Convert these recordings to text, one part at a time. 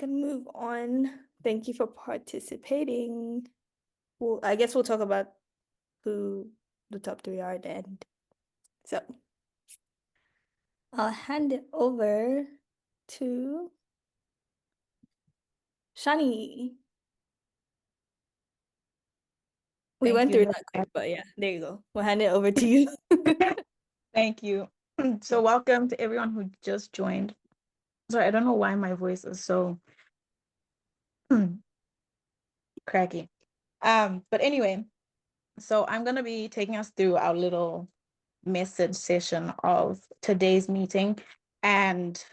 can move on. Thank you for participating. Well, I guess we'll talk about who the top three are at the end. So I'll hand it over to Shani. We Thank went you. through that quick, but yeah, there you go. We'll hand it over to you. Thank you. So welcome to everyone who just joined. Sorry, I don't know why my voice is so cracky. But anyway, so I'm gonna be taking us through our little message session of today's meeting. And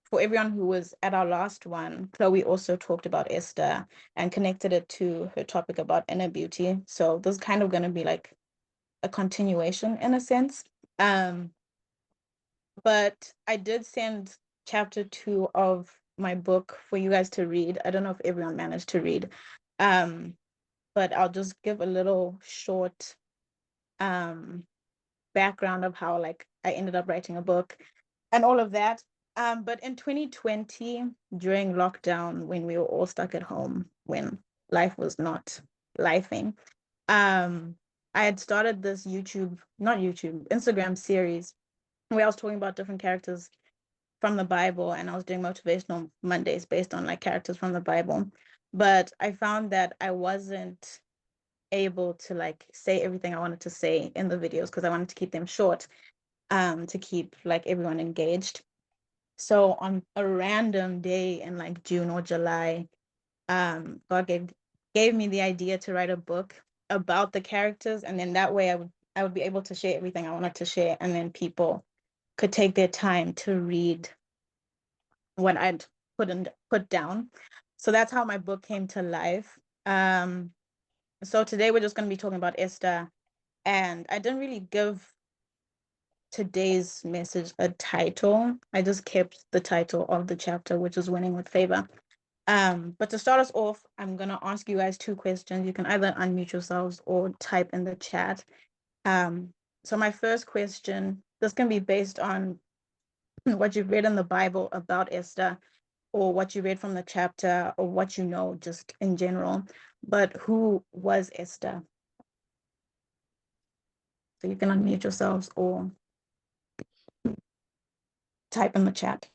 for everyone who was at our last one, Chloe also talked about Esther and connected it to her topic about inner beauty. So this is kind of gonna be like a continuation in a sense. But I did send chapter 2 of my book for you guys to read. I don't know if everyone managed to read, but I'll just give a little short background of how like I ended up writing a book and all of that. But in 2020, during lockdown, when we were all stuck at home, when life was not lifing, I had started this Instagram series where I was talking about different characters from the Bible, and I was doing motivational Mondays based on like characters from the Bible. But I found that I wasn't able to like say everything I wanted to say in the videos because I wanted to keep them short, to keep like everyone engaged. So on a random day in like June or July, God gave me the idea to write a book about the characters, and then that way I would be able to share everything I wanted to share, and then people could take their time to read what I'd put down. So that's how my book came to life. So today we're just going to be talking about Esther, and I didn't really give today's message a title. I just kept the title of the chapter, which is Winning with Favor. But to start us off, I'm going to ask you guys 2 questions. You can either unmute yourselves or type in the chat. So my first question, this can be based on what you've read in the Bible about Esther, or what you read from the chapter, or what you know just in general. But who was Esther? So you can unmute yourselves or type in the chat.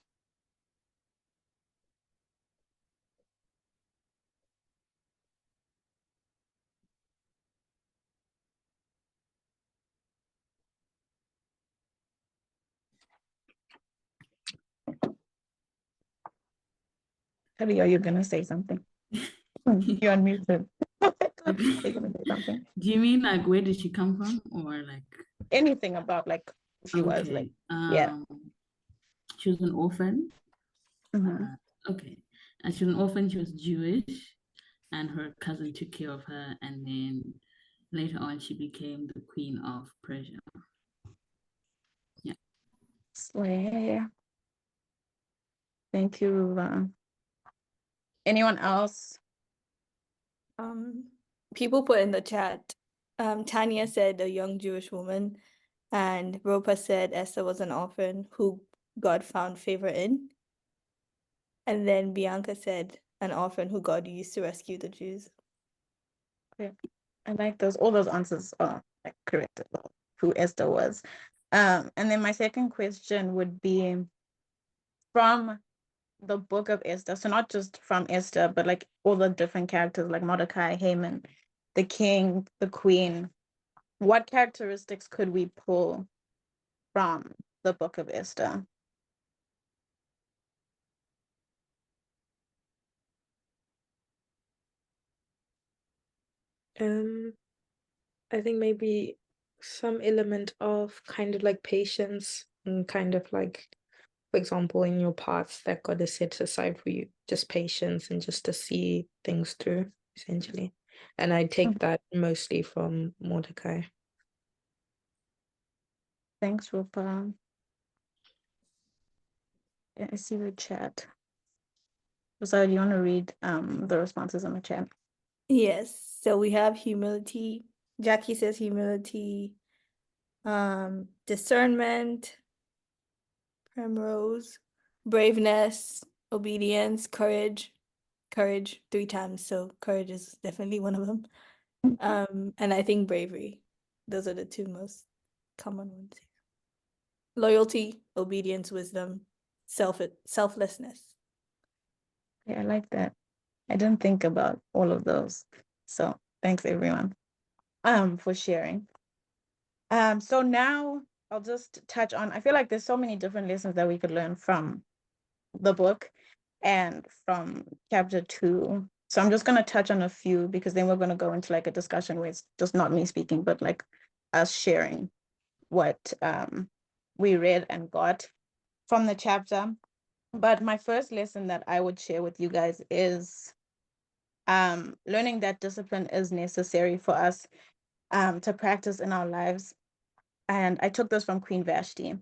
Kelly, are you going to say something? You're unmuted. Are you going to say something? Do you mean like where did she come from, or like anything about like who she was like? Yeah. She was an orphan. Mhm. Okay. And she was an orphan. She was Jewish, and her cousin took care of her, and then later on she became the queen of Persia. Yeah. Slay. Thank you, Ruva. Anyone else? People put in the chat. Tanya said a young Jewish woman, and Ropa said Esther was an orphan who God found favor in. And then Bianca said an orphan who God used to rescue the Jews. Yeah, I like those. All those answers are like correct about who Esther was. And then my second question would be from the book of Esther. So not just from Esther, but like all the different characters like Mordecai, Haman, the king, the queen. What characteristics could we pull from the book of Esther? I think maybe some element of kind of like patience and kind of like, for example, in your paths that God has set aside for you, just patience and just to see things through, essentially. And I take that mostly from Mordecai. Thanks, Rupa. Yeah, I see the chat. So do you want to read the responses in the chat? Yes. So we have humility. Jackie says humility, discernment, Primrose, braveness, obedience, courage, courage 3 times, so courage is definitely one of them. And I think bravery. Those are the 2 most common ones. Loyalty, obedience, wisdom, selflessness. Yeah, I like that. I didn't think about all of those. So thanks everyone for sharing. So now I'll just touch on, I feel like there's so many different lessons that we could learn from the book and from chapter 2. So I'm just going to touch on a few, because then we're going to go into like a discussion where it's just not me speaking, but like us sharing what we read and got from the chapter. But my first lesson that I would share with you guys is learning that discipline is necessary for us to practice in our lives. And I took this from Queen Vashti.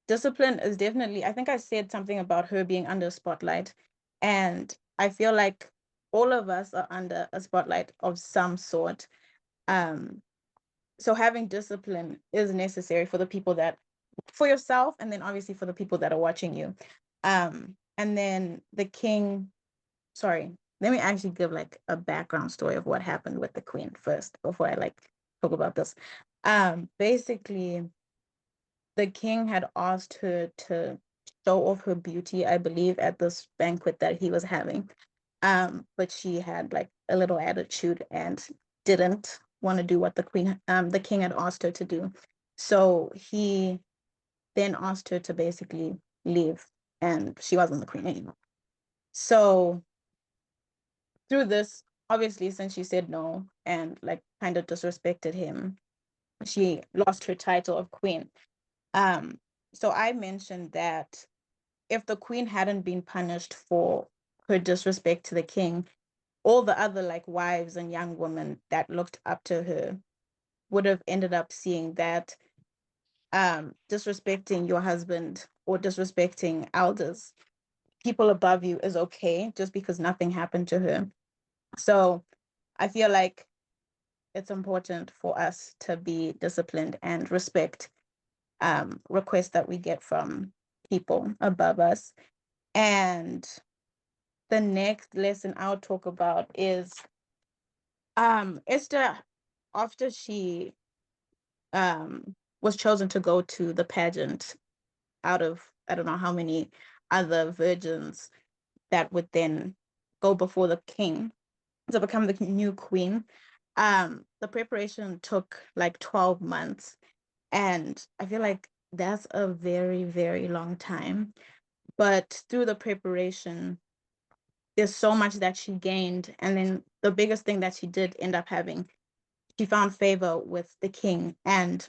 Discipline is definitely, I think I said something about her being under a spotlight. And I feel like all of us are under a spotlight of some sort. So having discipline is necessary for the people that, for yourself, and then obviously for the people that are watching you. And then the king, sorry, let me actually give like a background story of what happened with the queen first before I like talk about this. Basically, the king had asked her to show off her beauty, I believe, at this banquet that he was having. But she had like a little attitude and didn't want to do what the king had asked her to do. So he then asked her to basically leave, and she wasn't the queen anymore. So through this, obviously, since she said no and like kind of disrespected him, she lost her title of queen. So I mentioned that if the queen hadn't been punished for her disrespect to the king, all the other like wives and young women that looked up to her would have ended up seeing that disrespecting your husband or disrespecting elders, people above you, is okay just because nothing happened to her. So I feel like it's important for us to be disciplined and respect requests that we get from people above us. And the next lesson I'll talk about is Esther, after she was chosen to go to the pageant out of I don't know how many other virgins that would then go before the king to become the new queen. The preparation took like 12 months. And I feel like that's a very, very long time. But through the preparation, there's so much that she gained. And then the biggest thing that she did end up having, she found favor with the king and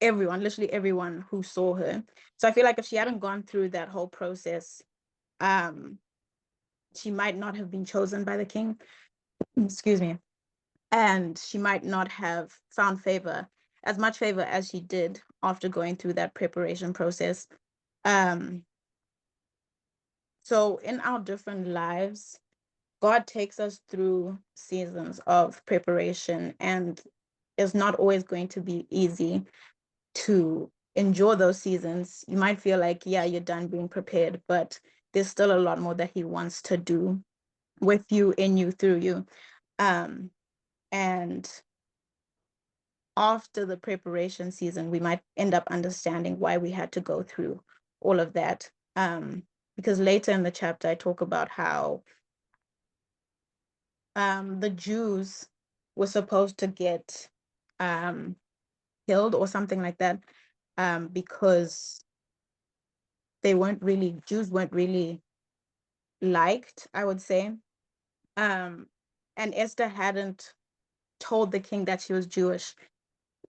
everyone, literally everyone who saw her. So I feel like if she hadn't gone through that whole process, she might not have been chosen by the king. Excuse me. And she might not have found favor, as much favor as she did after going through that preparation process. So in our different lives, God takes us through seasons of preparation, and it's not always going to be easy to enjoy those seasons. You might feel like, yeah, you're done being prepared, but there's still a lot more that he wants to do with you, in you, through you. And after the preparation season, we might end up understanding why we had to go through all of that. Because later in the chapter, I talk about how the Jews were supposed to get killed or something like that, because Jews weren't really liked, I would say. And Esther hadn't told the king that she was Jewish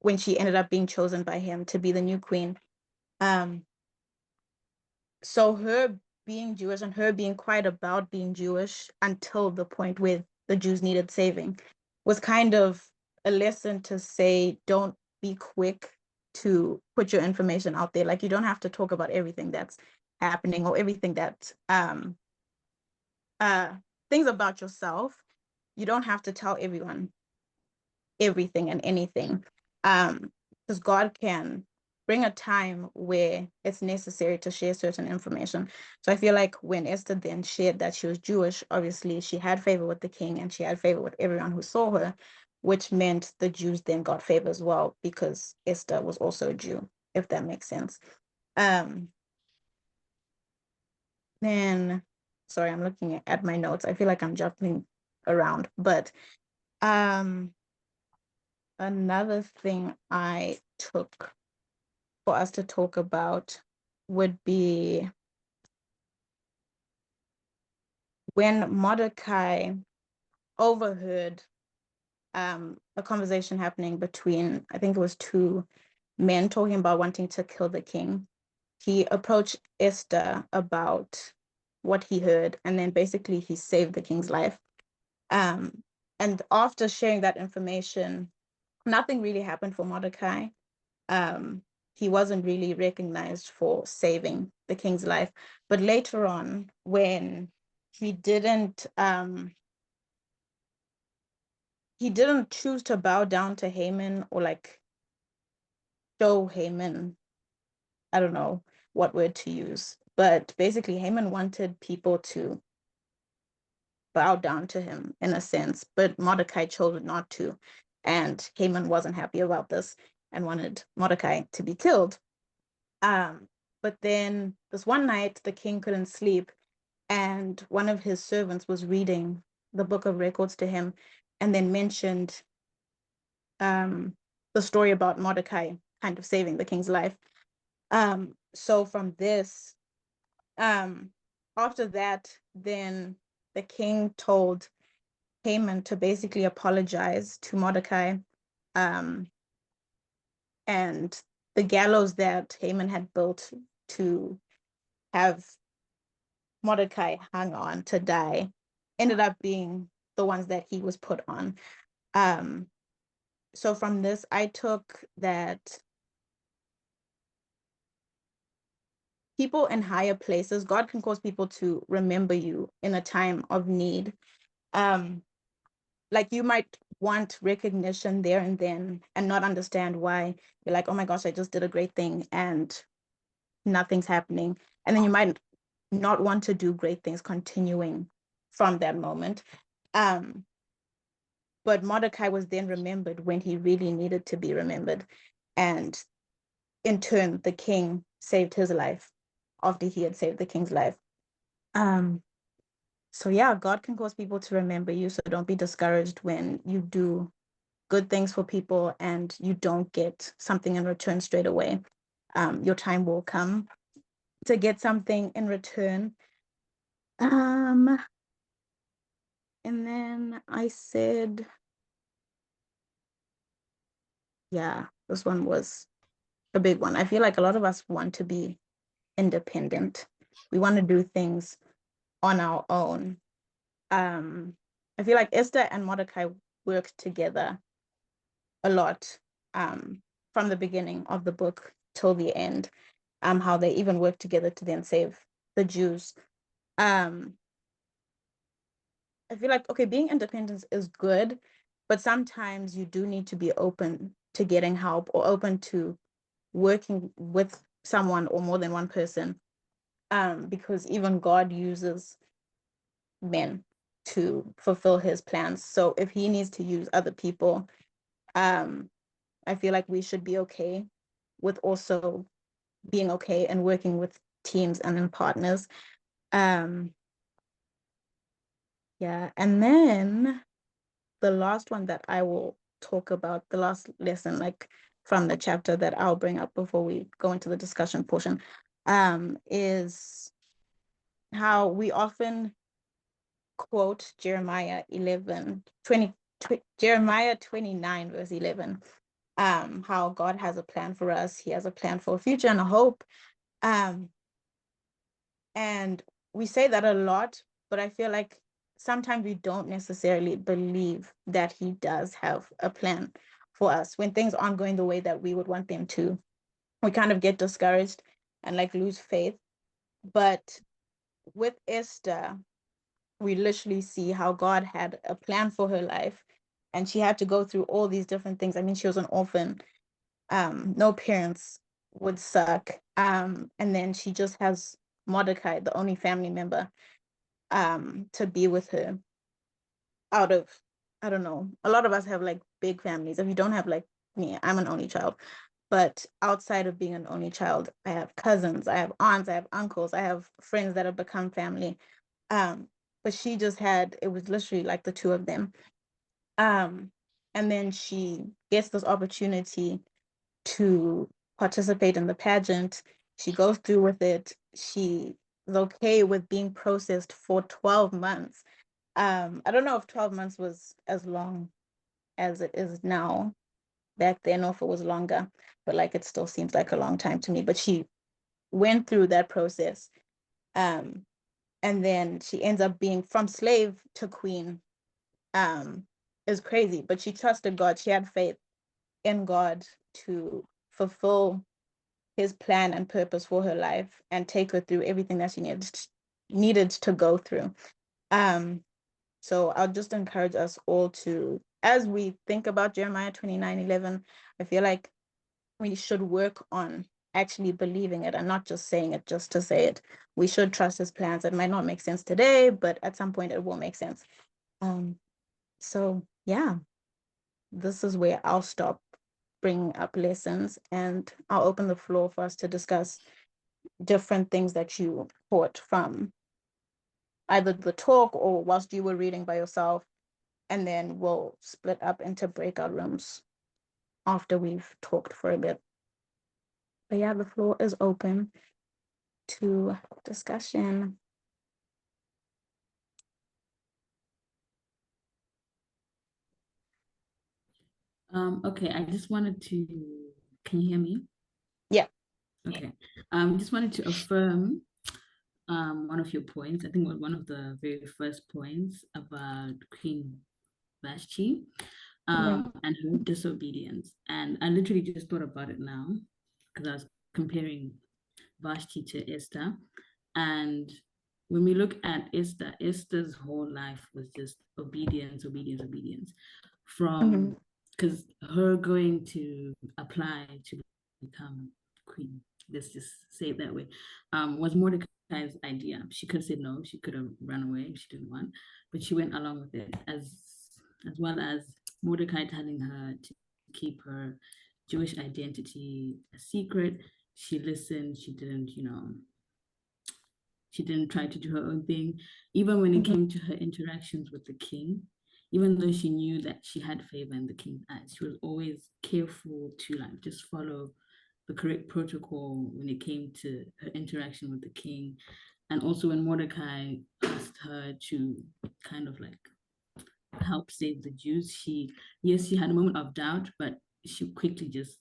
when she ended up being chosen by him to be the new queen. So her being Jewish and her being quiet about being Jewish until the point where the Jews needed saving was kind of a lesson to say, don't be quick to put your information out there. Like, you don't have to talk about everything that's happening or everything that things about yourself. You don't have to tell everyone everything and anything, because God can bring a time where it's necessary to share certain information. So I feel like when Esther then shared that she was Jewish, obviously she had favor with the king and she had favor with everyone who saw her, which meant the Jews then got favor as well because Esther was also a Jew, if that makes sense. Then, sorry, I'm looking at my notes. I feel like I'm jumping around, but another thing I took for us to talk about would be when Mordecai overheard a conversation happening between, I think it was two men talking about wanting to kill the king. He approached Esther about what he heard, and then basically he saved the king's life. And after sharing that information, nothing really happened for Mordecai. He wasn't really recognized for saving the king's life. But later on, when he didn't choose to bow down to Haman or like show Haman, I don't know what word to use, but basically Haman wanted people to bow down to him in a sense, but Mordecai chose not to. And Haman wasn't happy about this and wanted Mordecai to be killed. But then this one night, the king couldn't sleep, and one of his servants was reading the book of records to him, and then mentioned the story about Mordecai kind of saving the king's life. So from this, after that, then the king told Haman to basically apologize to Mordecai, and the gallows that Haman had built to have Mordecai hung on to die ended up being the ones that he was put on. So from this, I took that people in higher places, God can cause people to remember you in a time of need. Like you might want recognition there and then and not understand why. You're like, oh my gosh, I just did a great thing and nothing's happening. And then you might not want to do great things continuing from that moment. But Mordecai was then remembered when he really needed to be remembered. And in turn, the king saved his life after he had saved the king's life. So yeah, God can cause people to remember you. So don't be discouraged when you do good things for people and you don't get something in return straight away. Your time will come to get something in return. And then I said, yeah, this one was a big one. I feel like a lot of us want to be independent. We want to do things on our own. I feel like Esther and Mordecai worked together a lot from the beginning of the book till the end, how they even worked together to then save the Jews. I feel like, okay, being independent is good, but sometimes you do need to be open to getting help or open to working with someone or more than one person, because even God uses men to fulfill his plans. So if he needs to use other people, I feel like we should be okay with also being okay and working with teams and in partners. Yeah, and then the last one that I will talk about, the last lesson, like from the chapter that I'll bring up before we go into the discussion portion, is how we often quote Jeremiah 29 verse 11, how God has a plan for us. He has a plan for a future and a hope. And we say that a lot, but I feel like sometimes we don't necessarily believe that he does have a plan for us. When things aren't going the way that we would want them to, we kind of get discouraged and like lose faith. But with Esther, we literally see how God had a plan for her life, and she had to go through all these different things. I mean, she was an orphan, no parents, would suck. And then she just has Mordecai, the only family member, to be with her out of, I don't know, a lot of us have like big families. If you don't have like me, I'm an only child. But outside of being an only child, I have cousins, I have aunts, I have uncles, I have friends that have become family. But she just had, it was literally like the two of them. And then she gets this opportunity to participate in the pageant. She goes through with it. She is okay with being processed for 12 months. I don't know if 12 months was as long as it is now back then, or if it was longer, but like it still seems like a long time to me. But she went through that process. And then she ends up being from slave to queen. Is crazy, but she trusted God. She had faith in God to fulfill his plan and purpose for her life and take her through everything that she needed to go through. So I'll just encourage us all to, as we think about Jeremiah 29:11, I feel like we should work on actually believing it and not just saying it just to say it. We should trust his plans. It might not make sense today, but at some point it will make sense. So yeah, this is where I'll stop bringing up lessons, and I'll open the floor for us to discuss different things that you caught from either the talk or whilst you were reading by yourself, and then we'll split up into breakout rooms after we've talked for a bit. But yeah, the floor is open to discussion. Okay, I just wanted to, can you hear me? Yeah. Okay. Just wanted to affirm one of your points. I think one of the very first points about Queen Vashti and her disobedience. And I literally just thought about it now because I was comparing Vashti to Esther. And when we look at Esther, Esther's whole life was just obedience, obedience, obedience. From because her going to apply to become queen, let's just say it that way, was Mordecai's idea. She could have said no, she could have run away if she didn't want, but she went along with it, as well as Mordecai telling her to keep her Jewish identity a secret. She listened, she didn't, she didn't try to do her own thing. Even when it came to her interactions with the king, even though she knew that she had favor in the king's eyes, she was always careful to like just follow the correct protocol when it came to her interaction with the king. And also when Mordecai asked her to kind of like help save the Jews, she had a moment of doubt, but she quickly just,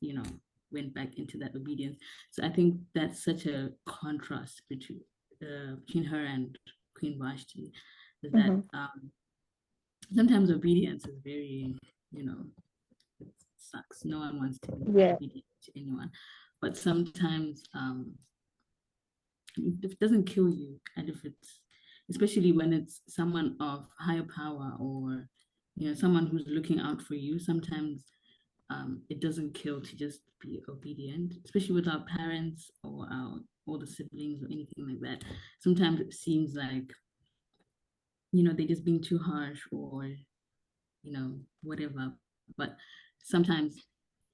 went back into that obedience. So I think that's such a contrast between her and Queen Vashti, is that sometimes obedience is very, it sucks. No one wants to be obedient to anyone, but sometimes if it doesn't kill you, and if it's, especially when it's someone of higher power, or someone who's looking out for you, sometimes it doesn't kill to just be obedient, especially with our parents or our older siblings or anything like that. Sometimes it seems like they're just being too harsh, or whatever, but sometimes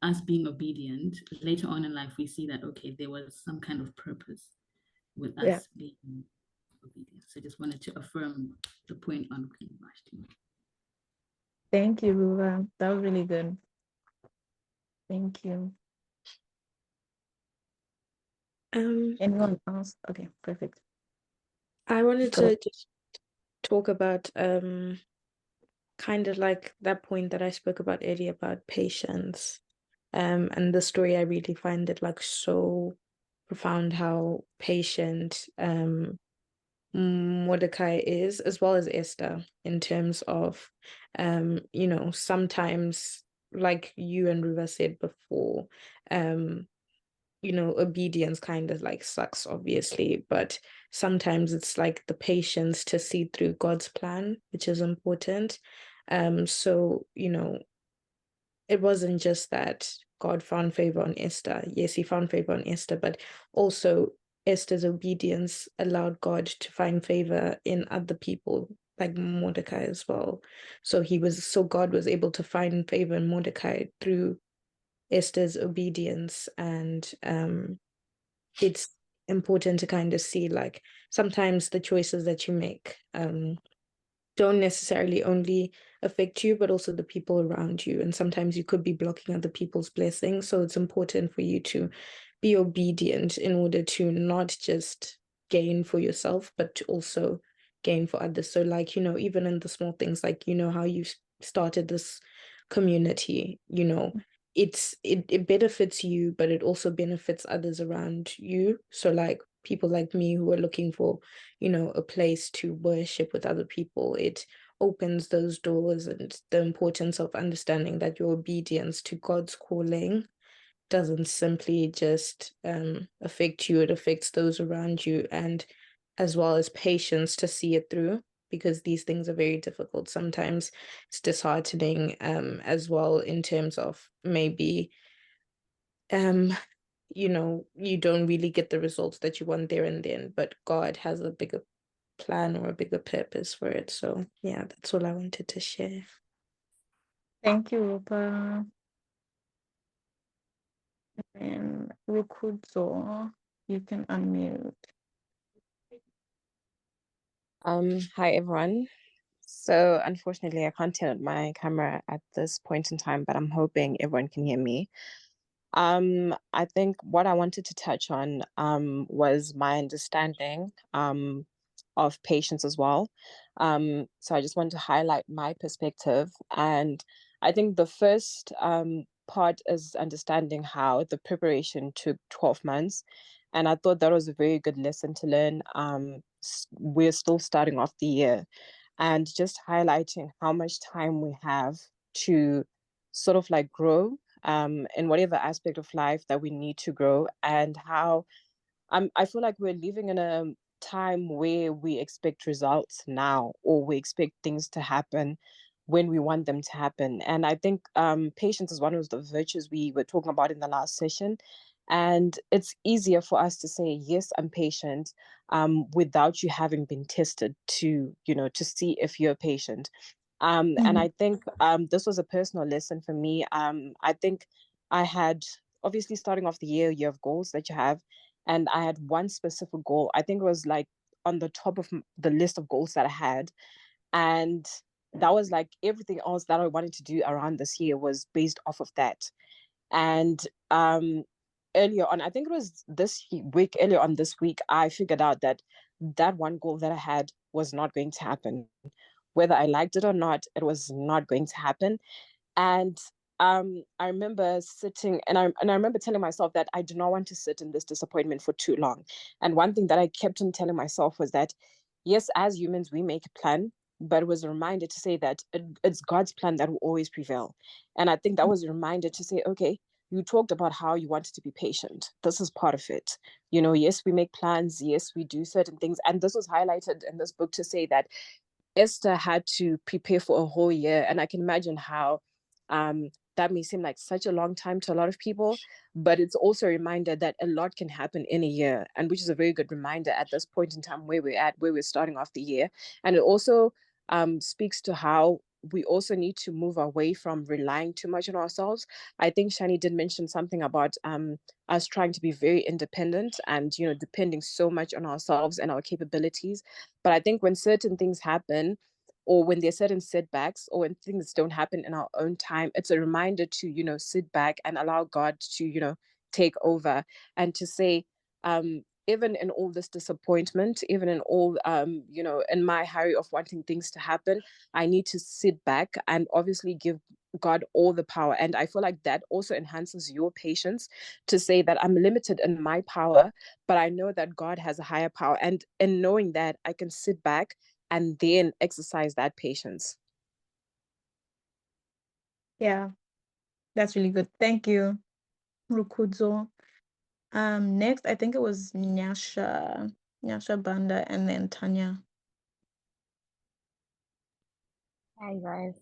us being obedient later on in life, we see that okay, there was some kind of purpose with us being obedient. So I just wanted to affirm the point on Queen Vashti. Thank you, Ruva. That was really good. Thank you. Anyone else? Okay, perfect. I wanted to just talk about kind of like that point that I spoke about earlier about patience. And the story, I really find it like so profound how patient Mordecai is, as well as Esther, in terms of sometimes, like you and Ruva said before, obedience kind of like sucks, obviously, but sometimes it's like the patience to see through God's plan, which is important. So it wasn't just that God found favor on Esther. Yes, he found favor on Esther, but also Esther's obedience allowed God to find favor in other people, like Mordecai as well. So God was able to find favor in Mordecai through Esther's obedience. And it's important to kind of see, like, sometimes the choices that you make don't necessarily only affect you, but also the people around you. And sometimes you could be blocking other people's blessings. So it's important for you to be obedient in order to not just gain for yourself, but to also gain for others. So, like, even in the small things, like, how you started this community, it benefits you, but it also benefits others around you. So, like, people like me who are looking for a place to worship with other people, it opens those doors. And the importance of understanding that your obedience to God's calling doesn't simply just affect you, it affects those around you, and as well as patience to see it through, because these things are very difficult. Sometimes it's disheartening, as well, in terms of maybe you don't really get the results that you want there and then, but God has a bigger plan or a bigger purpose for it. So yeah, that's all I wanted to share. Thank you, Rupa. And Rukudzo, you can unmute. Hi everyone. So unfortunately I can't turn on my camera at this point in time, but I'm hoping everyone can hear me. I think what I wanted to touch on was my understanding of patience as well. So I just want to highlight my perspective, and I think the first part is understanding how the preparation took 12 months, and I thought that was a very good lesson to learn. We're still starting off the year, and just highlighting how much time we have to sort of like grow in whatever aspect of life that we need to grow, and how I feel like we're living in a time where we expect results now, or we expect things to happen when we want them to happen. And I think patience is one of the virtues we were talking about in the last session. And it's easier for us to say, yes, I'm patient, without you having been tested to see if you're patient. And I think this was a personal lesson for me. I think I had, obviously, starting off the year, you have goals that you have. And I had one specific goal. I think it was like on the top of the list of goals that I had. And that was like everything else that I wanted to do around this year was based off of that. And earlier on, I think it was earlier on this week, I figured out that that one goal that I had was not going to happen. Whether I liked it or not, it was not going to happen. And I remember sitting, and I remember telling myself that I do not want to sit in this disappointment for too long. And one thing that I kept on telling myself was that, yes, as humans, we make a plan, but it was a reminder to say that it's God's plan that will always prevail. And I think that was a reminder to say, okay, you talked about how you wanted to be patient. This is part of it. Yes, we make plans. Yes, we do certain things. And this was highlighted in this book to say that Esther had to prepare for a whole year. And I can imagine how that may seem like such a long time to a lot of people, but it's also a reminder that a lot can happen in a year, and which is a very good reminder at this point in time where we're starting off the year. And it also speaks to how we also need to move away from relying too much on ourselves. I think Shani did mention something about us trying to be very independent and depending so much on ourselves and our capabilities. But I think when certain things happen, or when there are certain setbacks, or when things don't happen in our own time, it's a reminder to sit back and allow God to take over, and to say, even in all this disappointment, even in all in my hurry of wanting things to happen, I need to sit back and obviously give God all the power. And I feel like that also enhances your patience, to say that I'm limited in my power, but I know that God has a higher power. And in knowing that, I can sit back and then exercise that patience. Yeah, that's really good. Thank you, Rukudzo. Next, I think it was Nyasha Banda, and then Tanya. Hi guys.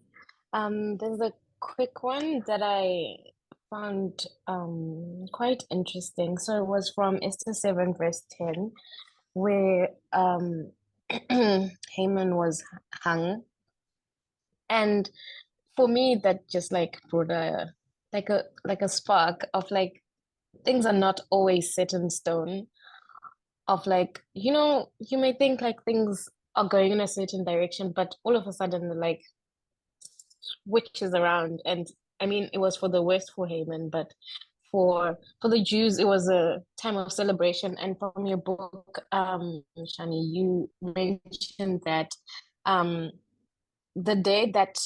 There's a quick one that I found quite interesting. So it was from Esther 7, verse 10, where Haman was hung. And for me, that just like brought a spark of like things are not always set in stone. Of like, you may think like things are going in a certain direction, but all of a sudden like switches around. And I mean, it was for the worst for Haman, but for the Jews, it was a time of celebration. And from your book, Shani, you mentioned that the day that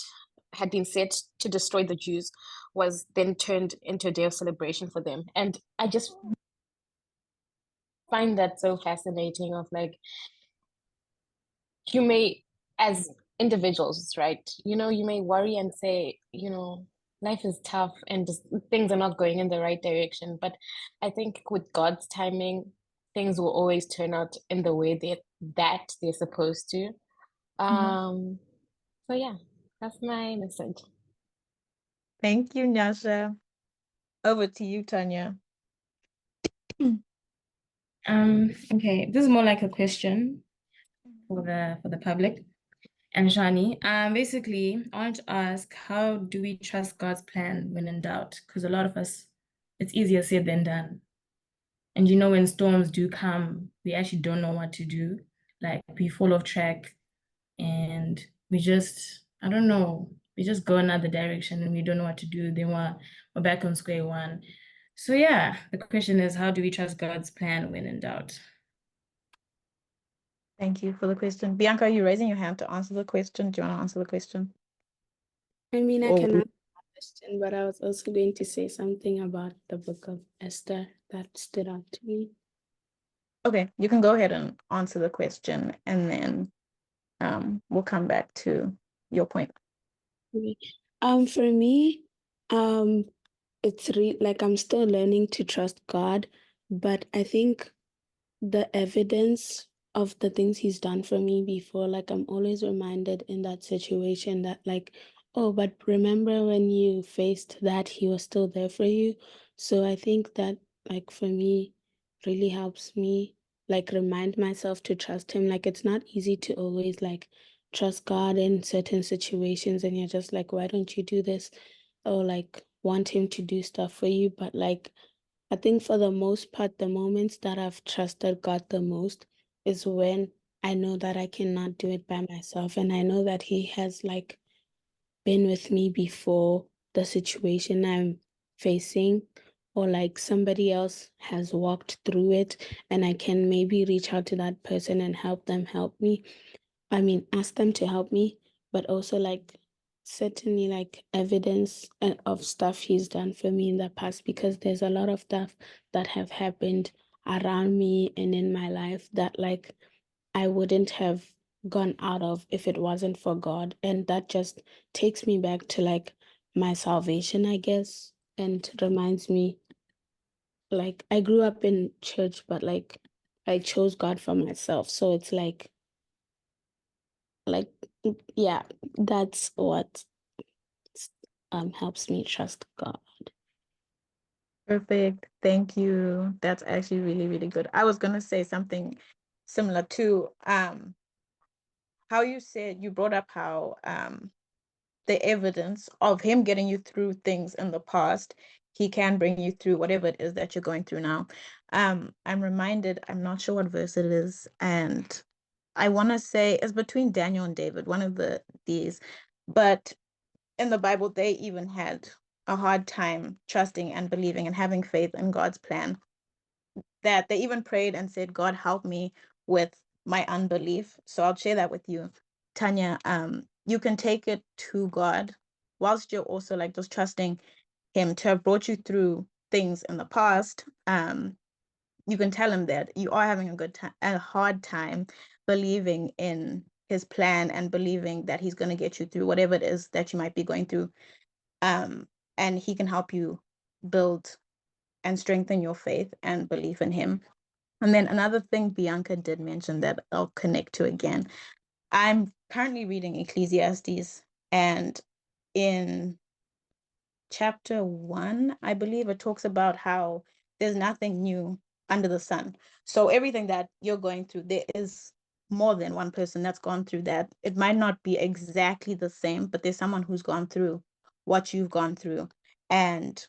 had been set to destroy the Jews was then turned into a day of celebration for them. And I just find that so fascinating of like, you may, as individuals, right, you may worry and say, life is tough and just, things are not going in the right direction. But I think with God's timing, things will always turn out in the way that they're supposed to. So yeah, that's my message. Thank you, Nyasha. Over to you, Tanya. Okay, this is more like a question for the public. And Shani, basically, I want to ask, how do we trust God's plan when in doubt? Because a lot of us, it's easier said than done. And when storms do come, we actually don't know what to do. Like we fall off track and we just, I don't know, we just go another direction and we don't know what to do. Then we're back on square one. So yeah, the question is, how do we trust God's plan when in doubt? Thank you for the question. Bianca, are you raising your hand to answer the question? Do you want to answer the question? I mean, I Or- can answer that question, but I was also going to say something about the book of Esther that stood out to me. Okay, you can go ahead and answer the question, and then we'll come back to your point. Okay. For me, it's like I'm still learning to trust God, but I think the evidence of the things he's done for me before, like I'm always reminded in that situation that like, oh, but remember when you faced that, he was still there for you. So I think that like for me really helps me like remind myself to trust him. Like it's not easy to always like trust God in certain situations and you're just like, why don't you do this? Or like want him to do stuff for you. But like I think for the most part, the moments that I've trusted God the most is when I know that I cannot do it by myself. And I know that he has like been with me before the situation I'm facing, or like somebody else has walked through it and I can maybe reach out to that person and help them help me. I mean, ask them to help me, but also like certainly like evidence of stuff he's done for me in the past, because there's a lot of stuff that have happened around me and in my life that like I wouldn't have gone out of if it wasn't for God. And that just takes me back to like my salvation, I guess, and reminds me like I grew up in church, but like I chose God for myself. So it's like yeah, that's what helps me trust God. Perfect. Thank you. That's actually really, really good. I was gonna say something similar to how you said, you brought up how the evidence of him getting you through things in the past, he can bring you through whatever it is that you're going through now. I'm reminded, I'm not sure what verse it is, and I want to say it's between Daniel and David, one of these, but in the Bible, they even had a hard time trusting and believing and having faith in God's plan, that they even prayed and said, God, help me with my unbelief. So I'll share that with you. Tanya, you can take it to God whilst you're also like just trusting him to have brought you through things in the past. You can tell him that you are having a hard time believing in his plan and believing that he's going to get you through whatever it is that you might be going through. And he can help you build and strengthen your faith and belief in him. And then another thing Bianca did mention that I'll connect to again. I'm currently reading Ecclesiastes, and in chapter 1, I believe. It talks about how there's nothing new under the sun. So everything that you're going through, there is more than one person that's gone through that. It might not be exactly the same, but there's someone who's gone through what you've gone through. And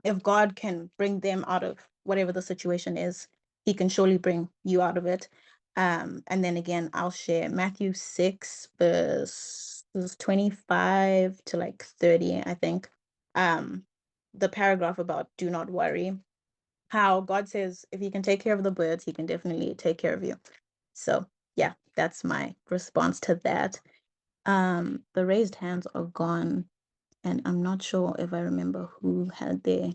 if God can bring them out of whatever the situation is, he can surely bring you out of it. And then again, I'll share Matthew 6, verses 25 to like 30, I think. The paragraph about do not worry, how God says if he can take care of the birds, he can definitely take care of you. So yeah, that's my response to that. The raised hands are gone, and I'm not sure if I remember who had their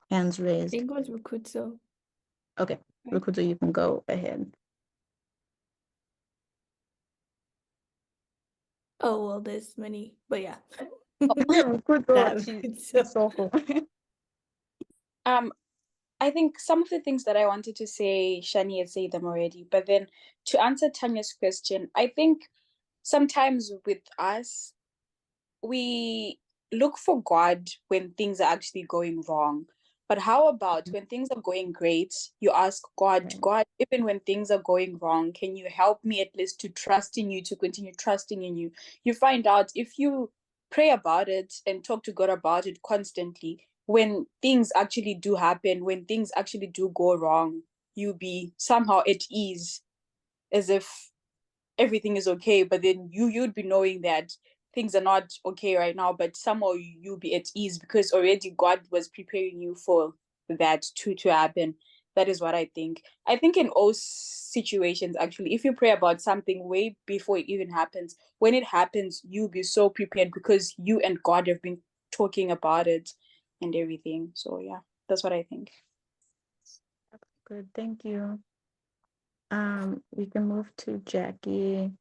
hands I raised. think it was Rukutsu. Okay, Right. Rukuto, you can go ahead. Oh, well, there's many, but yeah. Rukuto, That she's Rukutsu. so cool. I think some of the things that I wanted to say, Shani had said them already. But then to answer Tanya's question, I think sometimes with us, we look for God when things are actually going wrong. But how about when things are going great, you ask God, Right. God, even when things are going wrong, can you help me at least to trust in you, to continue trusting in you? You find out if you pray about it and talk to God about it constantly, when things actually do happen, when things actually do go wrong, you'll be somehow at ease, as if everything is okay, but then you'd be knowing that things are not okay right now, but somehow you'll be at ease because already God was preparing you for that to happen. That is what I think. I think in all situations, actually, if you pray about something way before it even happens, when it happens, you'll be so prepared because you and God have been talking about it and everything. So yeah, that's what I think. Good, thank you. We can move to Jackie.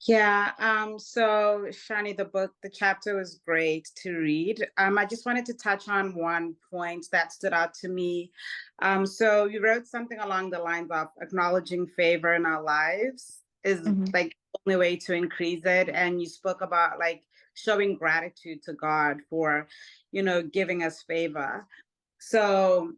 Yeah, so Shani, the chapter was great to read. I just wanted to touch on one point that stood out to me. So you wrote something along the lines of acknowledging favor in our lives is like the only way to increase it. And you spoke about like showing gratitude to God for, giving us favor. So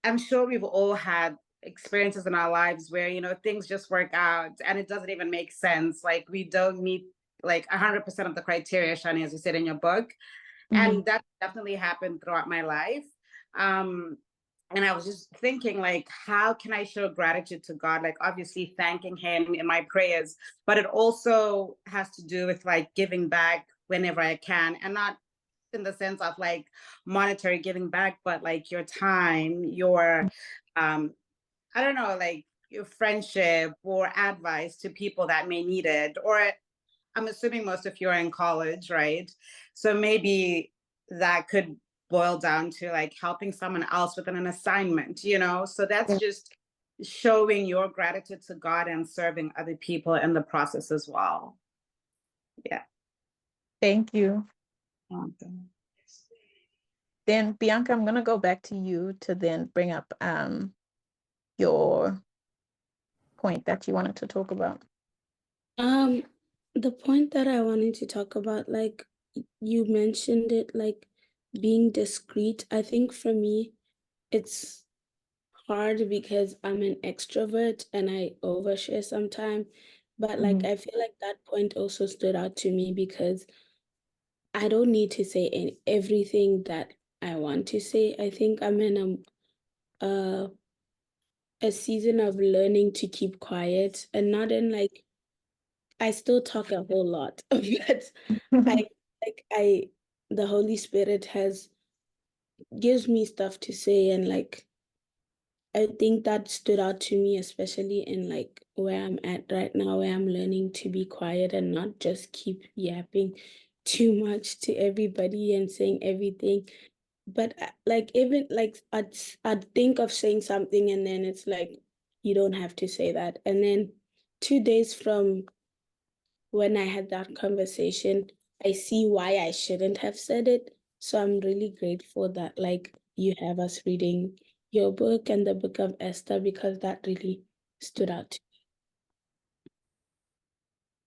I'm sure we've all had experiences in our lives where, things just work out and it doesn't even make sense. Like we don't meet like 100% of the criteria, Shani, as you said in your book. And that definitely happened throughout my life. And I was just thinking, like, how can I show gratitude to God? Like, obviously thanking him in my prayers, but it also has to do with like giving back whenever I can, and not in the sense of like monetary giving back, but like your time, your I don't know, like your friendship or advice to people that may need it. Or I'm assuming most of you are in college, right? So maybe that could boil down to like helping someone else with an assignment, So that's just showing your gratitude to God and serving other people in the process as well. Yeah. Thank you. Okay. Then Bianca, I'm gonna go back to you to then bring up your point that you wanted to talk about. The point that I wanted to talk about, like you mentioned it, like being discreet. I think for me, it's hard because I'm an extrovert and I overshare sometimes. But like I feel like that point also stood out to me because I don't need to say everything that I want to say. I think I'm in a season of learning to keep quiet, and not in like I still talk a whole lot, but I I the Holy Spirit gives me stuff to say, and like I think that stood out to me, especially in like where I'm at right now, where I'm learning to be quiet and not just keep yapping too much to everybody and saying everything. But like even like I'd think of saying something and then it's like you don't have to say that. And then 2 days from when I had that conversation, I see why I shouldn't have said it. So I'm really grateful that like you have us reading your book and the book of Esther because that really stood out.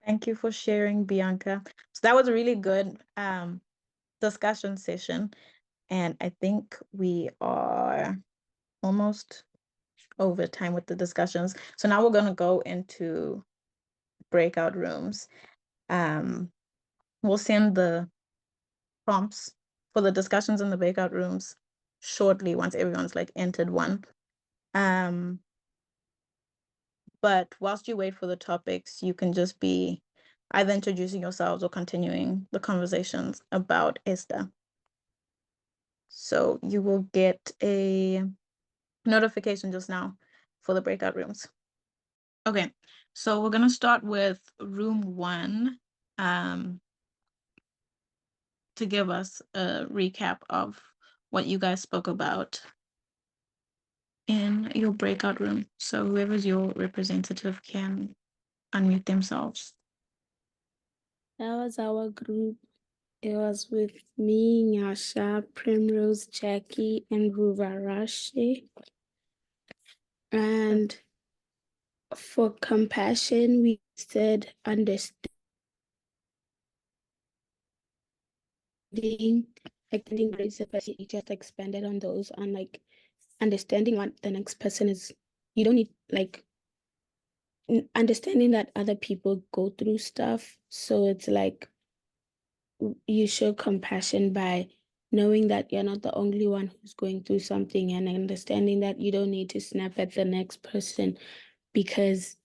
Thank you for sharing, Bianca. So that was a really good discussion session. And I think we are almost over time with the discussions. So now we're going to go into breakout rooms. We'll send the prompts for the discussions in the breakout rooms shortly once everyone's like entered one. But whilst you wait for the topics, you can just be either introducing yourselves or continuing the conversations about Esther. So you will get a notification just now for the breakout rooms. Okay, so we're gonna start with room 1 to give us a recap of what you guys spoke about in your breakout room. So whoever's your representative can unmute themselves. That was our group. It was with me, Nyasha, Primrose, Jackie, and Ruvarashi. And for compassion, we said understanding, extending grace, but you just expanded on those, on like understanding what the next person is. You don't need like understanding that other people go through stuff. So it's like you show compassion by knowing that you're not the only one who's going through something, and understanding that you don't need to snap at the next person because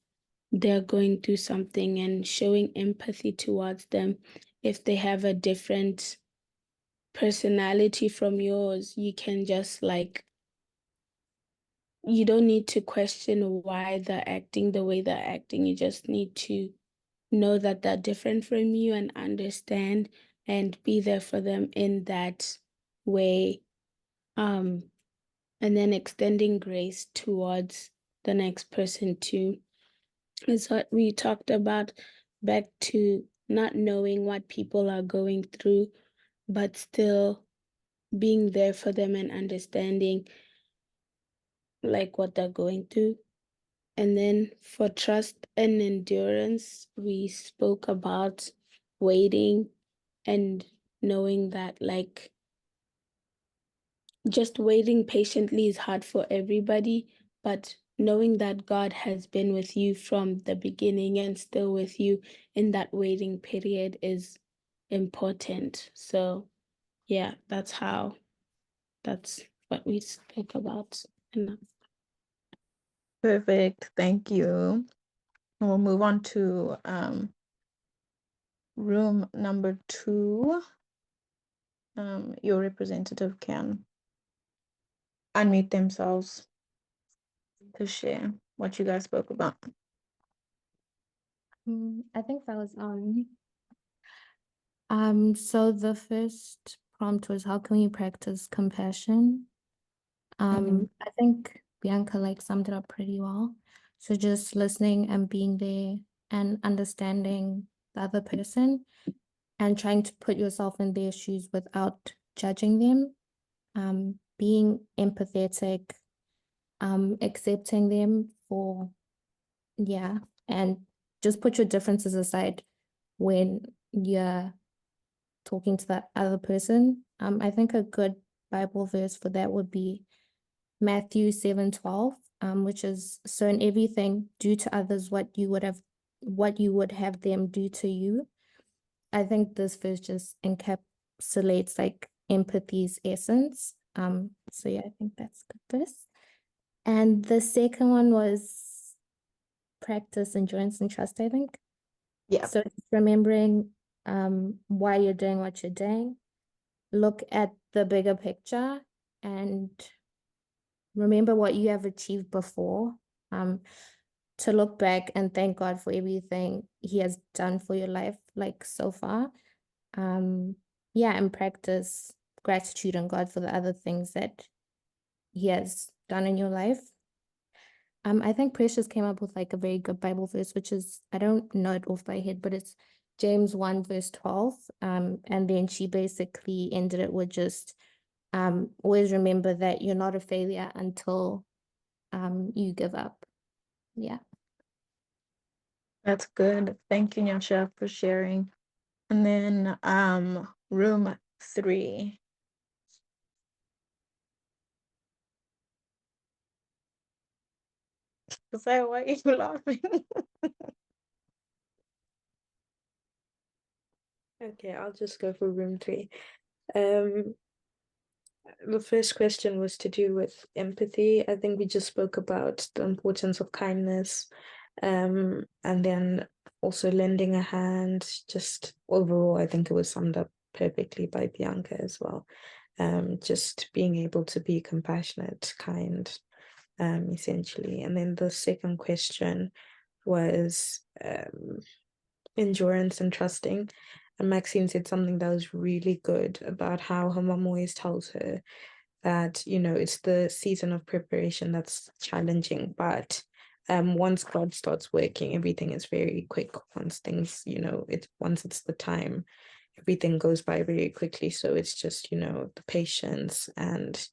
they're going through something, and showing empathy towards them. If they have a different personality from yours, you can just like, you don't need to question why they're acting the way they're acting. You just need to know that they're different from you and understand and be there for them in that way. And then extending grace towards the next person too is what we talked about, back to not knowing what people are going through, but still being there for them and understanding like what they're going through. And then for trust and endurance, we spoke about waiting and knowing that like just waiting patiently is hard for everybody, but knowing that God has been with you from the beginning and still with you in that waiting period is important. So yeah, that's what we spoke about. Perfect, thank you. We'll move on to room number 2. Your representative can unmute themselves to share what you guys spoke about. I think that was so the first prompt was, how can we practice compassion? I think Bianca like summed it up pretty well. So just listening and being there and understanding the other person and trying to put yourself in their shoes without judging them, being empathetic, accepting them for, yeah, and just put your differences aside when you're talking to that other person. I think a good Bible verse for that would be Matthew 7:12, which is, so in everything, do to others what you would have them do to you. I think this verse just encapsulates like empathy's essence. So yeah, I think that's a good verse. And the second one was practice endurance and trust, I think. Yeah. So just remembering why you're doing what you're doing, look at the bigger picture and remember what you have achieved before, to look back and thank God for everything He has done for your life, like so far. Yeah, and practice gratitude on God for the other things that He has done in your life. I think Precious came up with like a very good Bible verse, which is, I don't know it off by head, but it's James 1 verse 12. And then she basically ended it with just always remember that you're not a failure until you give up. Yeah. That's good. Thank you, Nyasha, for sharing. And then room 3. Josiah, why are you laughing? Okay, I'll just go for room 3. The first question was to do with empathy. I think we just spoke about the importance of kindness, and then also lending a hand. Just overall, I think it was summed up perfectly by Bianca as well. Just being able to be compassionate, kind, essentially. And then the second question was endurance and trusting. And Maxine said something that was really good about how her mom always tells her that, you know, it's the season of preparation that's challenging, but once God starts working, everything is very quick. Once things, you know, once it's the time, everything goes by very quickly. So it's just, you know, the patience and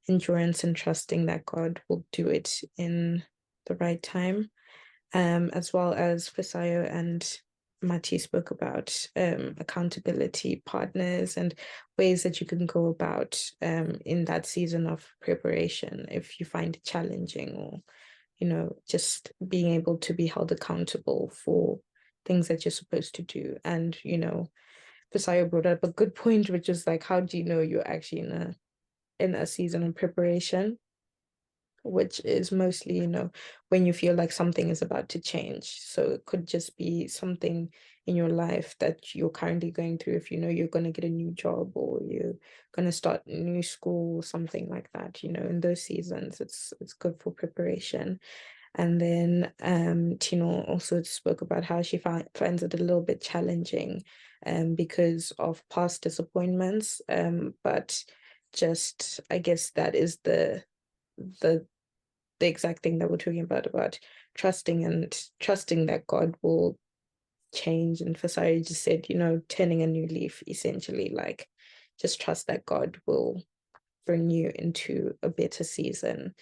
endurance and trusting that God will do it in the right time. As well as Fisayo and Mati spoke about accountability partners and ways that you can go about in that season of preparation if you find it challenging, or, you know, just being able to be held accountable for things that you're supposed to do. And, you know, Fisayo brought up a good point, which is like, how do you know you're actually in a season of preparation? Which is mostly, you know, when you feel like something is about to change. So it could just be something in your life that you're currently going through. If you know you're going to get a new job, or you're going to start a new school, or something like that, you know, in those seasons, it's good for preparation. And then Tino also spoke about how she finds it a little bit challenging because of past disappointments. But just, I guess that is the exact thing that we're talking about trusting that God will change. And Fasari just said, you know, turning a new leaf, essentially, like just trust that God will bring you into a better season.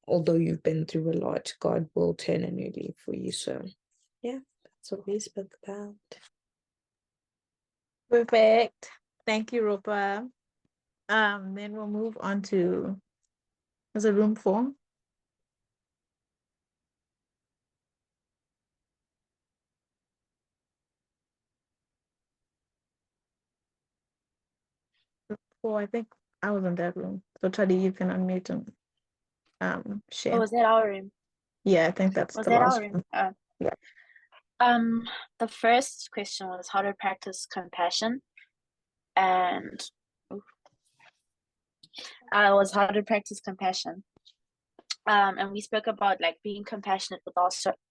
Although you've been through a lot, God will turn a new leaf for you. So yeah, that's what we spoke about. Perfect. Thank you, Rupa. Then we'll move on to, there's a room 4. I think I was in that room. So Tadi, you can unmute and share. Oh, was that our room? Yeah, I think that's Was the that last our room? room. Yeah. The first question was how to practice compassion, and was how to practice compassion. And we spoke about like being compassionate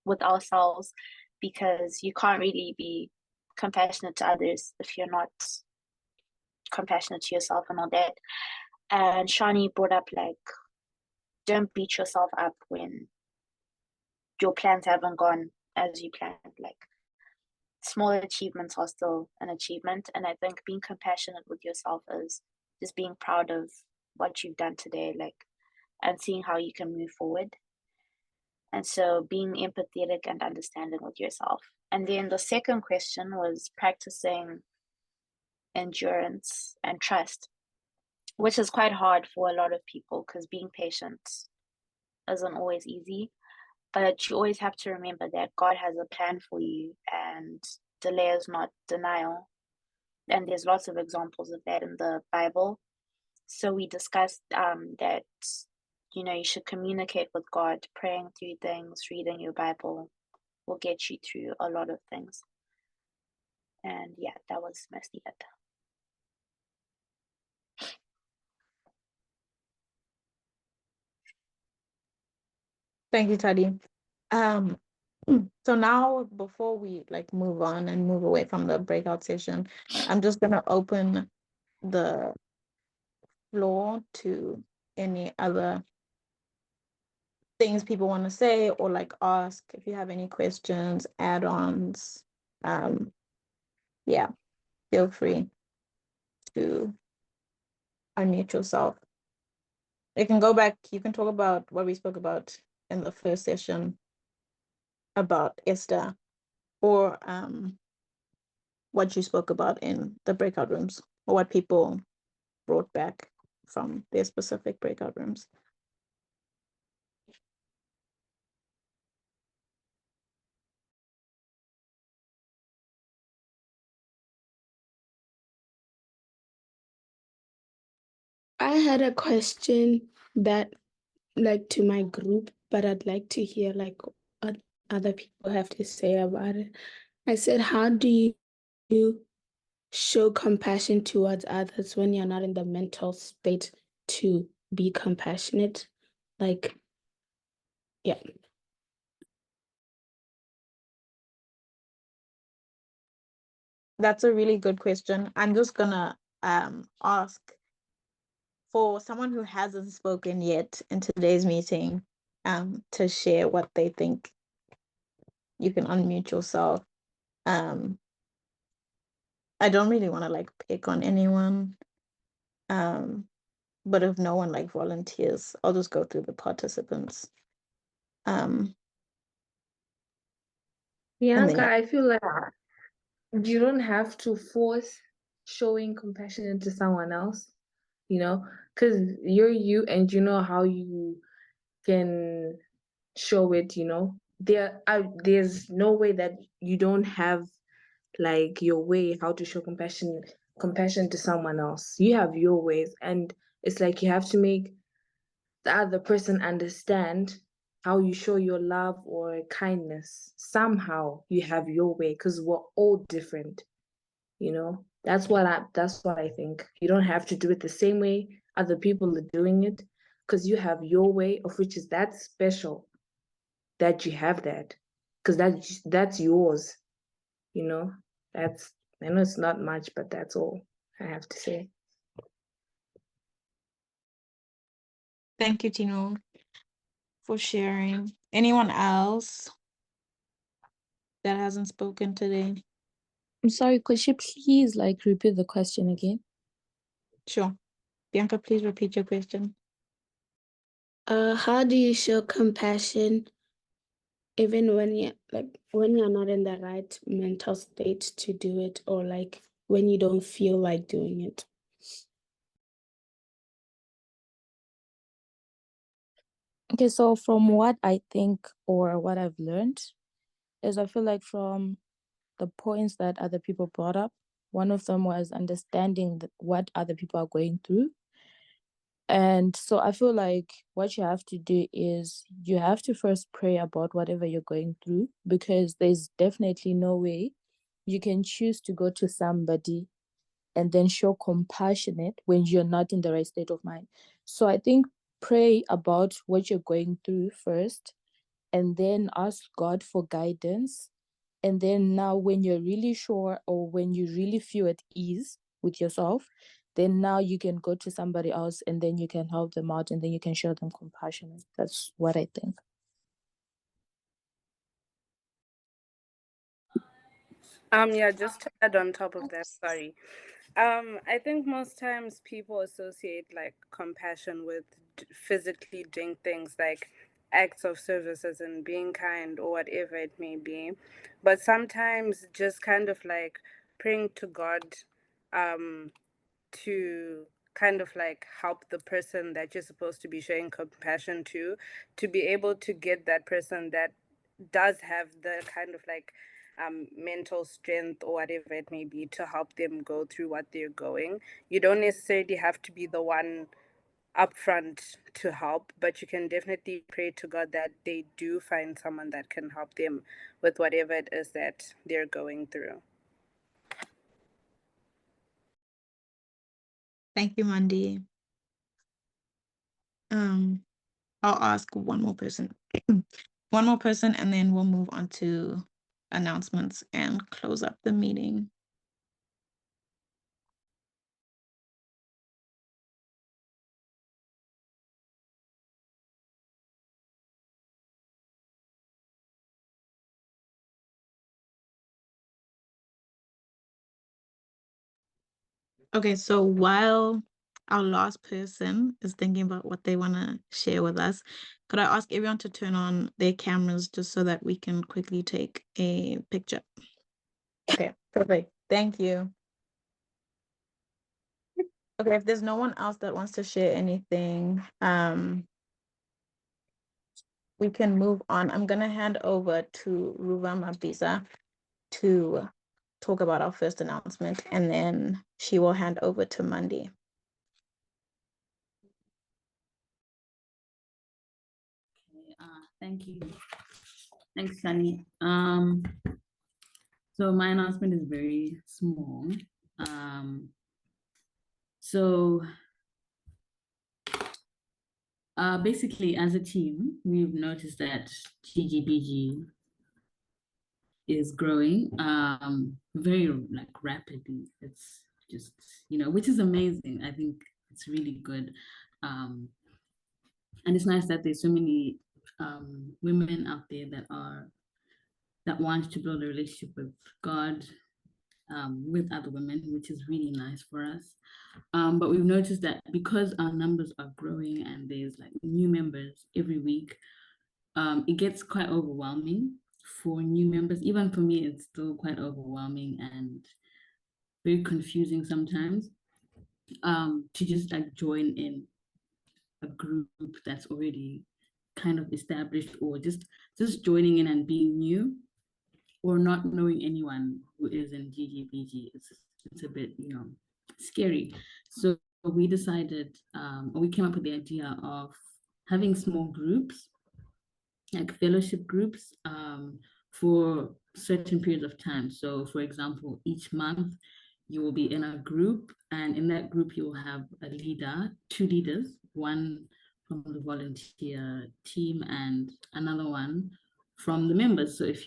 with ourselves, because you can't really be compassionate to others if you're not compassionate to yourself and all that. And Shani brought up like, don't beat yourself up when your plans haven't gone as you planned. Like, small achievements are still an achievement. And I think being compassionate with yourself is just being proud of what you've done today, like, and seeing how you can move forward. And so being empathetic and understanding with yourself. And then the second question was practicing endurance and trust, which is quite hard for a lot of people because being patient isn't always easy. But you always have to remember that God has a plan for you, and delay is not denial. And there's lots of examples of that in the Bible. So we discussed that, you know, you should communicate with God. Praying through things, reading your Bible will get you through a lot of things. And yeah, that was mostly it. Thank you, Tadi. So now, before we like move on and move away from the breakout session, I'm just gonna open the floor to any other things people want to say, or like ask if you have any questions, add-ons. Yeah, feel free to unmute yourself. You can go back, you can talk about what we spoke about in the first session. about Esther, or what you spoke about in the breakout rooms, or what people brought back from their specific breakout rooms. I had a question that like to my group, but I'd like to hear like what other people have to say about it. I said, how do you show compassion towards others when you're not in the mental state to be compassionate? Like, yeah. That's a really good question. I'm just gonna ask for someone who hasn't spoken yet in today's meeting to share what they think. You can unmute yourself. I don't really want to like pick on anyone. But if no one like volunteers, I'll just go through the participants. And then Bianca, yeah. I feel like you don't have to force showing compassion to someone else, because you're you and you know how you can show it, there's no way that you don't have like your way how to show compassion to someone else. You have your ways, and it's like you have to make the other person understand how you show your love or kindness. Somehow you have your way, because we're all different. That's what I think. You don't have to do it the same way other people are doing it, because you have your way, of which is that special that you have that, because that's yours. That's, I know it's not much, but that's all I have to say. Thank you, Tino, for sharing. Anyone else that hasn't spoken today? I'm sorry, could you please like repeat the question again? Sure. Bianca, please repeat your question. How do you show compassion even when you're not in the right mental state to do it, or like when you don't feel like doing it? Okay, so from what I think or what I've learned is I feel like from the points that other people brought up, one of them was understanding what other people are going through. And so I feel like what you have to do is you have to first pray about whatever you're going through, because there's definitely no way you can choose to go to somebody and then show compassionate when you're not in the right state of mind. So I think pray about what you're going through first, and then ask God for guidance. And then now when you're really sure, or when you really feel at ease with yourself, then now you can go to somebody else and then you can help them out and then you can show them compassion. That's what I think. Yeah, just to add on top of that, sorry. I think most times people associate like compassion with physically doing things like acts of services and being kind or whatever it may be. But sometimes just kind of like praying to God um to kind of like help the person that you're supposed to be showing compassion to be able to get that person that does have the kind of like mental strength or whatever it may be to help them go through what they're going. You don't necessarily have to be the one upfront to help, but you can definitely pray to God that they do find someone that can help them with whatever it is that they're going through. Thank you, Mandy. I'll ask one more person. One more person, and then we'll move on to announcements and close up the meeting. Okay, so while our last person is thinking about what they want to share with us, could I ask everyone to turn on their cameras just so that we can quickly take a picture? Okay, perfect. Thank you. Okay, if there's no one else that wants to share anything, we can move on. I'm gonna hand over to Ruva Mabisa to talk about our first announcement, and then she will hand over to Mandy. Thank you. Thanks, Shani. So my announcement is very small. So basically, as a team, we've noticed that GGBG is growing very like rapidly. It's just, which is amazing. I think it's really good. And it's nice that there's so many women out there that want to build a relationship with God, with other women, which is really nice for us. But we've noticed that because our numbers are growing and there's like new members every week, it gets quite overwhelming for new members. Even for me, it's still quite overwhelming and very confusing sometimes, to just like join in a group that's already kind of established, or just joining in and being new, or not knowing anyone who is in GGBG. It's a bit, scary. So we decided, or we came up with the idea of having small groups, like fellowship groups, for certain periods of time. So for example, each month you will be in a group, and in that group you will have a leader, two leaders, one from the volunteer team and another one from the members. So if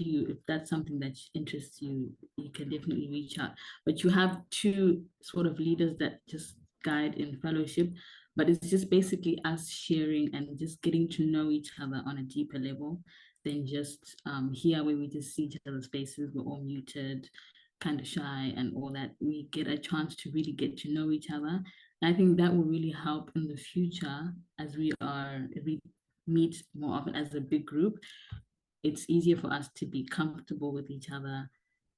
that's something that interests you, you can definitely reach out. But you have two sort of leaders that just guide in fellowship, but it's just basically us sharing and just getting to know each other on a deeper level than just here, where we just see each other's faces, we're all muted, kind of shy and all that. We get a chance to really get to know each other. And I think that will really help in the future as we meet more often as a big group. It's easier for us to be comfortable with each other.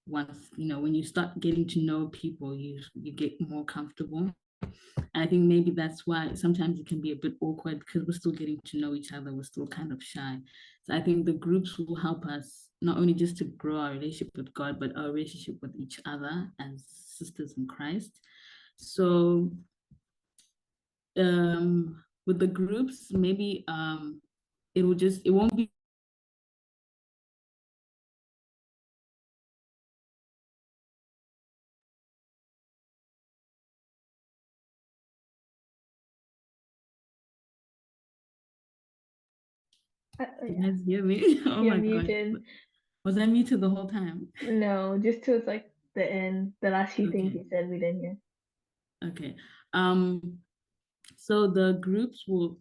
Once, when you start getting to know people, you get more comfortable. And I think maybe that's why sometimes it can be a bit awkward, because we're still getting to know each other. We're still kind of shy. So I think the groups will help us not only just to grow our relationship with God, but our relationship with each other as sisters in Christ. So with the groups, maybe it won't be you guys hear me? Oh You're my muted. God. Was I muted the whole time? No, just towards like the end, the last few things Okay. you said we didn't hear. Okay. So the groups will,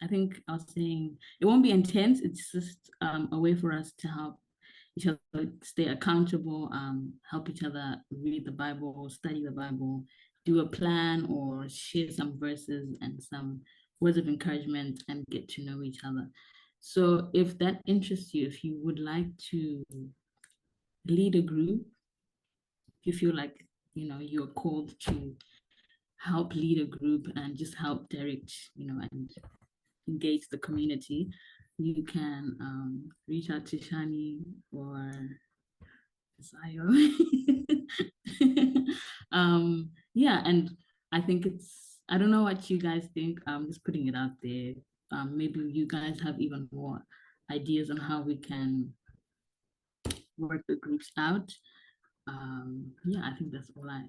I think I was saying, it won't be intense. It's just a way for us to help each other stay accountable, help each other read the Bible, study the Bible, do a plan, or share some verses and some words of encouragement, and get to know each other. So if that interests you, if you would like to lead a group, if you feel like, you're called to help lead a group and just help direct, and engage the community, you can reach out to Shani or Sayo. Yeah, and I think I don't know what you guys think. I'm just putting it out there. Maybe you guys have even more ideas on how we can work the groups out. Yeah, I think that's all I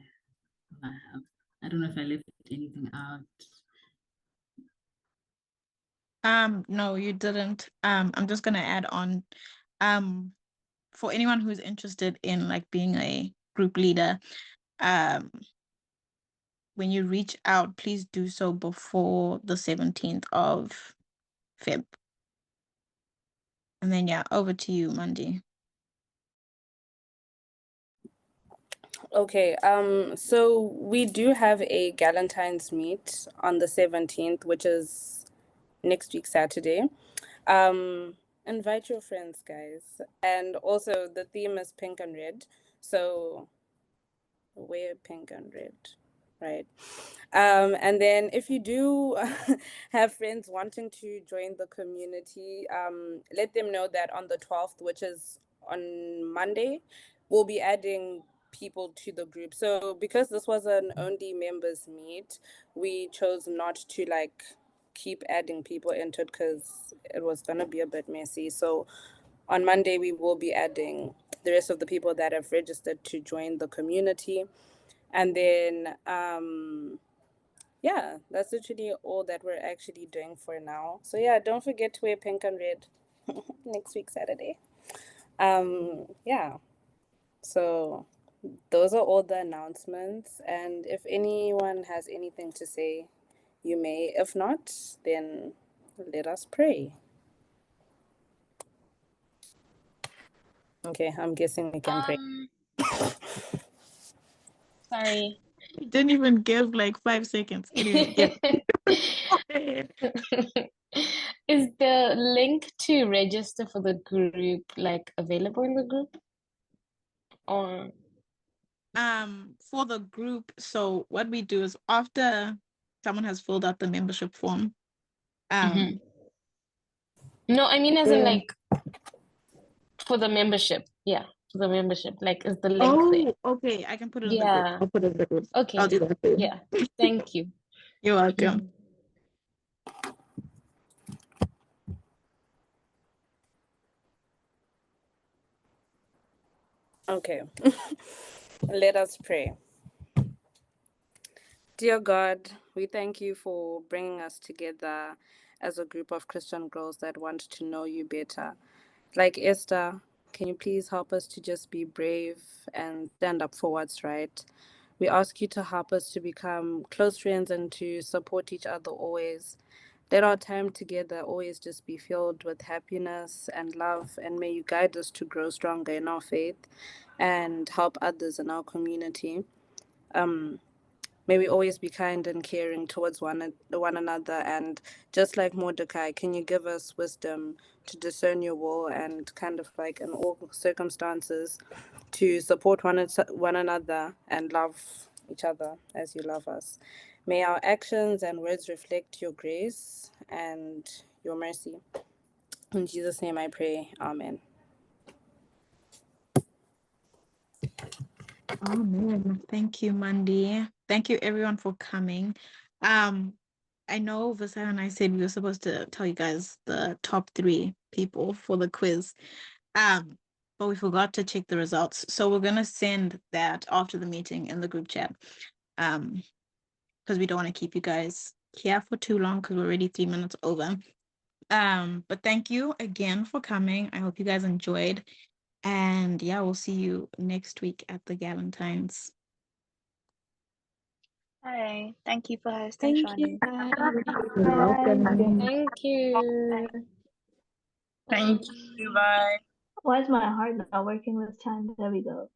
have. I don't know if I left anything out. No, you didn't. I'm just gonna add on. For anyone who's interested in like being a group leader, when you reach out, please do so before the 17th of Feb. And then, yeah, over to you, Mandy. Okay, so we do have a Galentine's meet on the 17th, which is next week, Saturday. Invite your friends, guys. And also the theme is pink and red. So wear pink and red, right? And then if you do have friends wanting to join the community, let them know that on the 12th, which is on Monday, we'll be adding people to the group. So because this was an only members meet, we chose not to like keep adding people into it because it was gonna be a bit messy. So on Monday we will be adding the rest of the people that have registered to join the community. And then yeah, that's literally all that we're actually doing for now. So yeah, don't forget to wear pink and red next week Saturday. Yeah, so those are all the announcements, and if anyone has anything to say, you may. If not, then let us pray. Okay, I'm guessing we can pray. Sorry. You didn't even give like 5 seconds. Anyway, yeah. Is the link to register for the group like available in the group? Or For the group, so what we do is after someone has filled out the membership form, no, I mean as in then- like for the membership. Yeah, for the membership. Like is the link there? Okay, I can put it in the group. Yeah. I'll put it in the group. Okay. I'll do that for you. Yeah. Thank you. You're welcome. Okay, let us pray. Dear God, we thank you for bringing us together as a group of Christian girls that want to know you better. Like Esther, can you please help us to just be brave and stand up for what's right? We ask you to help us to become close friends and to support each other always. Let our time together always just be filled with happiness and love, and may you guide us to grow stronger in our faith and help others in our community. May we always be kind and caring towards one another. And just like Mordecai, can you give us wisdom to discern your will and kind of like in all circumstances to support one another and love each other as you love us. May our actions and words reflect your grace and your mercy. In Jesus' name I pray. Amen. Amen. Thank you, Mandy. Thank you everyone for coming. I know Vasa and I said we were supposed to tell you guys the top 3 people for the quiz. But we forgot to check the results. So we're gonna send that after the meeting in the group chat. Because we don't want to keep you guys here for too long because we're already 3 minutes over. But thank you again for coming. I hope you guys enjoyed. And yeah, we'll see you next week at the Galentine's. Hi. Thank you for hosting, Thank Shani. you. You're welcome. Thank you. Thank you. Bye. Why is my heart not working this time? There we go.